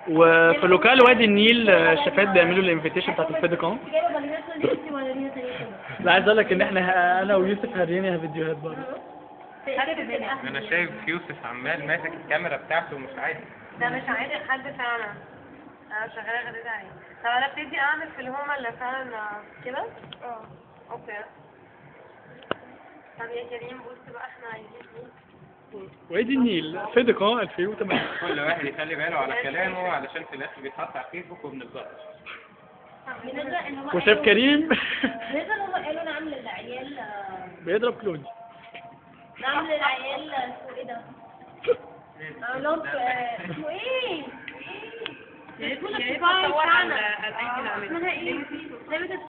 وفي لوكال وادي النيل الشيفات بيعملوا الانفيتيشن بتاعت الفيديكون. لا عايز اقول لك ان احنا انا ويوسف هرينا فيديوهات برضه. انا شايف يوسف عمال ماسك الكاميرا بتاعته ومش عادي. ده مش عادي حد فعلا. انا شغاله غريبه عليه. طب انا ابتدي اعمل في الهومه اللي فعلا كده. اوكي. طب يا كريم بص بقى احنا عايزين ايه. وادي النيل فيديكون 2008. كل واحد يخلي باله على كلامه علشان في الاخر بيتحط على فيسبوك وبنتظبط. وشاف كريم بالنسبه ان هم قالوا نعمل للعيال بيضرب كلوني. نعمل للعيال اسمه ايه ده؟ اقول لهم اسمه ايه؟ يا ريت تصور على الايدي العمليه. اسمها ايه؟